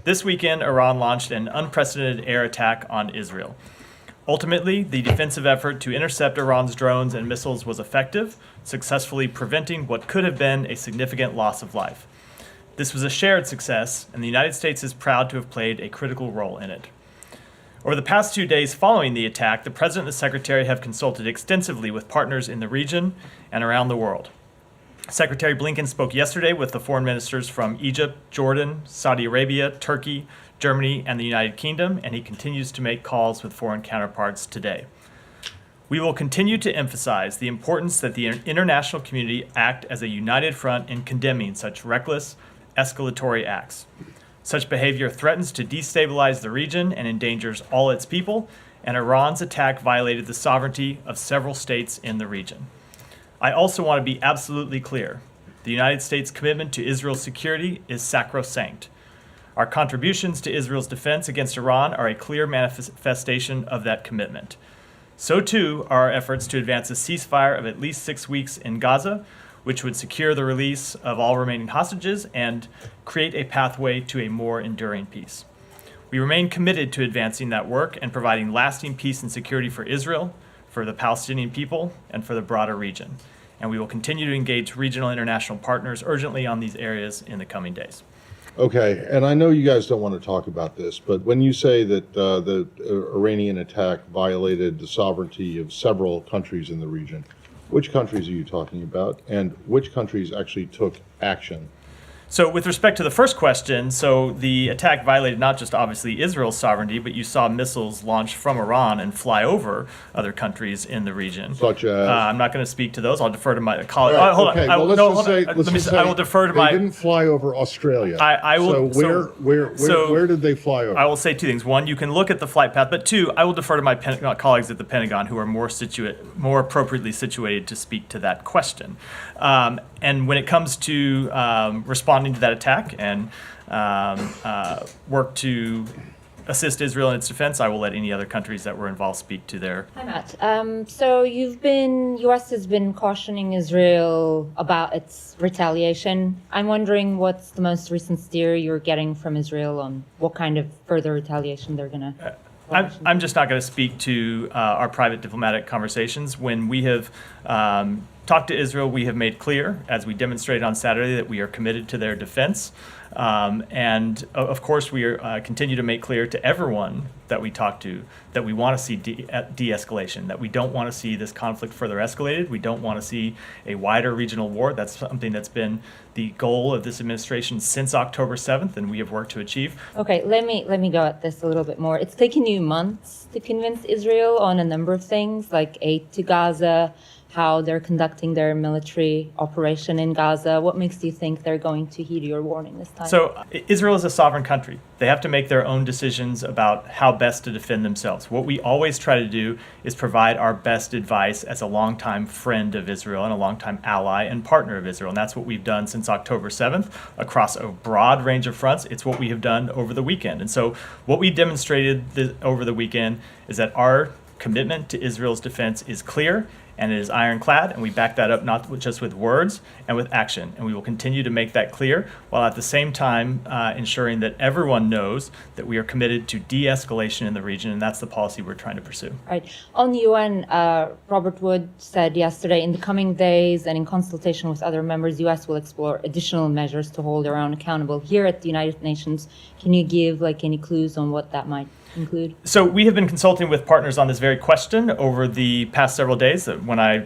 This weekend, Iran launched an unprecedented air attack on Israel. Ultimately, the defensive effort to intercept Iran's drones and missiles was effective, successfully preventing what could have been a significant loss of life. This was a shared success, and the United States is proud to have played a critical role in it. Over the past 2 days following the attack, the President and the Secretary have consulted extensively with partners in the region and around the world. Secretary Blinken spoke yesterday with the foreign ministers from Egypt, Jordan, Saudi Arabia, Turkey, Germany, and the United Kingdom, and he continues to make calls with foreign counterparts today. We will continue to emphasize the importance that the international community act as a united front in condemning such reckless, escalatory acts. Such behavior threatens to destabilize the region and endangers all its people, and Iran's attack violated the sovereignty of several states in the region. I also want to be absolutely clear. The United States' commitment to Israel's security is sacrosanct. Our contributions to Israel's defense against Iran are a clear manifestation of that commitment. So too are our efforts to advance a ceasefire of at least 6 weeks in Gaza, which would secure the release of all remaining hostages and create a pathway to a more enduring peace. We remain committed to advancing that work and providing lasting peace and security for Israel, for the Palestinian people, and for the broader region. And we will continue to engage regional and international partners urgently on these areas in the coming days. Okay, and I know you guys don't want to talk about this, but when you say that the Iranian attack violated the sovereignty of several countries in the region, which countries are you talking about, and which countries actually took action? So with respect to the first question, so the attack violated not just obviously Israel's sovereignty, but you saw missiles launched from Iran and fly over other countries in the region. Such as? I'm not going to speak to those. I'll defer to my colleague. Right, Hold okay. on. Let's just say I will defer to my. They didn't fly over Australia. I will. So where did they fly over? I will say two things. One, you can look at the flight path, but two, I will defer to my colleagues at the Pentagon who are more appropriately situated to speak to that question. And when it comes to responding to that attack and work to assist Israel in its defense, I will let any other countries that were involved speak to their. Hi, Matt. So U.S. has been cautioning Israel about its retaliation. I'm wondering what's the most recent steer you're getting from Israel on what kind of further retaliation they're going to. I'm just not going to speak to our private diplomatic conversations. When we have talked to Israel, we have made clear, as we demonstrated on Saturday, that we are committed to their defense. And of course, we continue to make clear to everyone that we talk to that we want to see de-escalation, that we don't want to see this conflict further escalated. We don't want to see a wider regional war. That's something that's been the goal of this administration since October 7th, and we have worked to achieve. Okay, let me go at this a little bit more. It's taken you months to convince Israel on a number of things, like aid to Gaza, how they're conducting their military operation in Gaza. What makes you think they're going to heed your warning this time? So Israel is a sovereign country. They have to make their own decisions about how best to defend themselves. What we always try to do is provide our best advice as a longtime friend of Israel and a longtime ally and partner of Israel. And that's what we've done since October 7th across a broad range of fronts. It's what we have done over the weekend. And so what we demonstrated over the weekend is that our commitment to Israel's defense is clear and it is ironclad, and we back that up not just with words and with action. And we will continue to make that clear while at the same time ensuring that everyone knows that we are committed to de-escalation in the region, and that's the policy we're trying to pursue. Right. On the UN, Robert Wood said yesterday, in the coming days and in consultation with other members, U.S. will explore additional measures to hold Iran accountable. Here at the United Nations, can you give any clues on what that might include? So we have been consulting with partners on this very question over the past several days. When I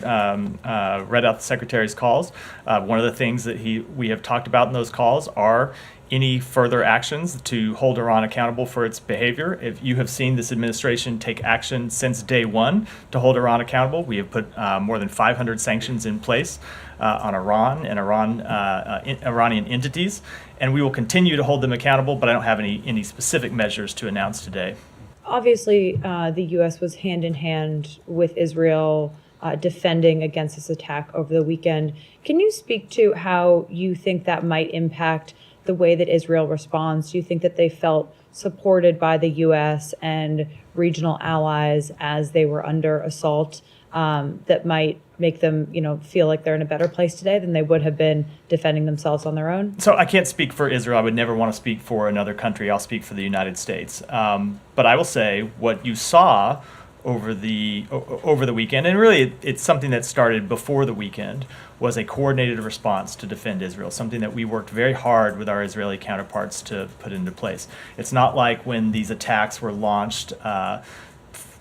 read out the Secretary's calls, one of the things that we have talked about in those calls are any further actions to hold Iran accountable for its behavior. If you have seen this administration take action since day one to hold Iran accountable, we have put more than 500 sanctions in place on Iran and Iranian entities, and we will continue to hold them accountable, but I don't have any specific measures to announce today. Obviously, the U.S. was hand in hand with Israel defending against this attack over the weekend. Can you speak to how you think that might impact the way that Israel responds? Do you think that they felt supported by the U.S. and regional allies as they were under assault, that might make them, feel like they're in a better place today than they would have been defending themselves on their own? So I can't speak for Israel. I would never want to speak for another country. I'll speak for the United States. But I will say what you saw over the weekend, and really it's something that started before the weekend, was a coordinated response to defend Israel, something that we worked very hard with our Israeli counterparts to put into place. It's not like when these attacks were launched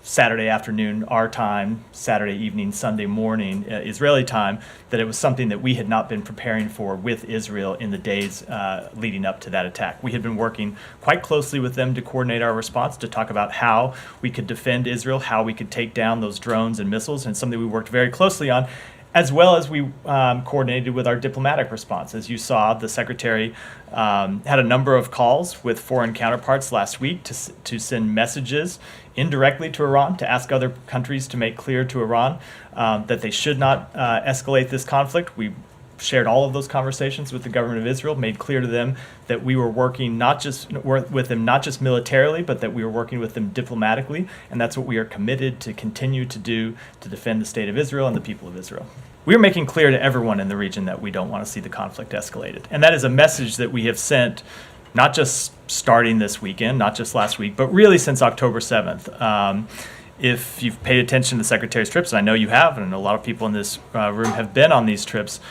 Saturday afternoon, our time, Saturday evening, Sunday morning, Israeli time, that it was something that we had not been preparing for with Israel in the days leading up to that attack. We had been working quite closely with them to coordinate our response, to talk about how we could defend Israel, how we could take down those drones and missiles, and something we worked very closely on, as well as we coordinated with our diplomatic response. As you saw, the Secretary had a number of calls with foreign counterparts last week to send messages indirectly to Iran, to ask other countries to make clear to Iran that they should not escalate this conflict. We shared all of those conversations with the government of Israel, made clear to them that we were working with them not just militarily, but that we were working with them diplomatically, and that's what we are committed to continue to do to defend the state of Israel and the people of Israel. We are making clear to everyone in the region that we don't want to see the conflict escalated, and that is a message that we have sent not just starting this weekend, not just last week, but really since October 7th. If you've paid attention to the Secretary's trips, and I know you have, and a lot of people in this room have been on these trips,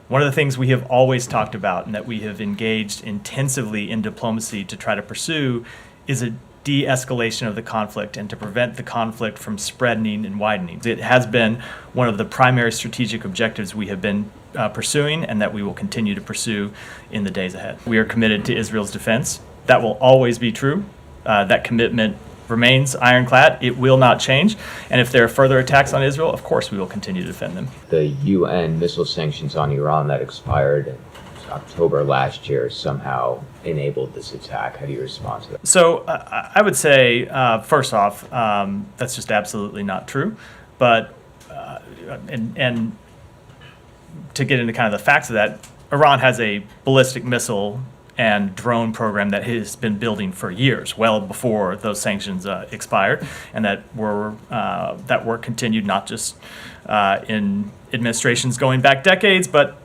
one of the things we have always talked about and that we have engaged intensively in diplomacy to try to pursue is a de-escalation of the conflict and to prevent the conflict from spreading and widening. It has been one of the primary strategic objectives we have been pursuing and that we will continue to pursue in the days ahead. We are committed to Israel's defense. That will always be true. That commitment remains ironclad. It will not change. And if there are further attacks on Israel, of course we will continue to defend them. The UN missile sanctions on Iran that expired in October last year somehow enabled this attack. How do you respond to that? So I would say, first off, that's just absolutely not true. But, and to get into kind of the facts of that, Iran has a ballistic missile and drone program that has been building for years, well before those sanctions expired, and that were continued not just in administrations going back decades, but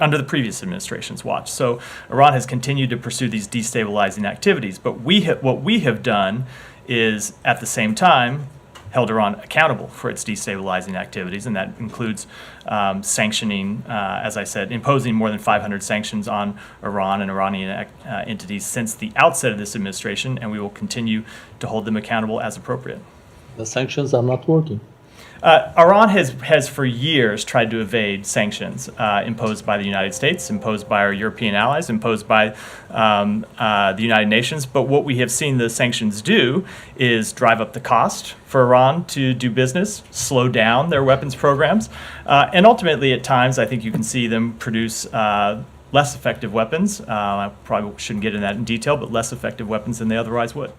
under the previous administration's watch. So Iran has continued to pursue these destabilizing activities, but what we have done is at the same time held Iran accountable for its destabilizing activities, and that includes sanctioning, as I said, imposing more than 500 sanctions on Iran and Iranian entities since the outset of this administration, and we will continue to hold them accountable as appropriate. The sanctions are not working. Iran has for years tried to evade sanctions imposed by the United States, imposed by our European allies, imposed by the United Nations. But what we have seen the sanctions do is drive up the cost for Iran to do business, slow down their weapons programs, and ultimately at times I think you can see them produce less effective weapons. I probably shouldn't get into that in detail, but less effective weapons than they otherwise would.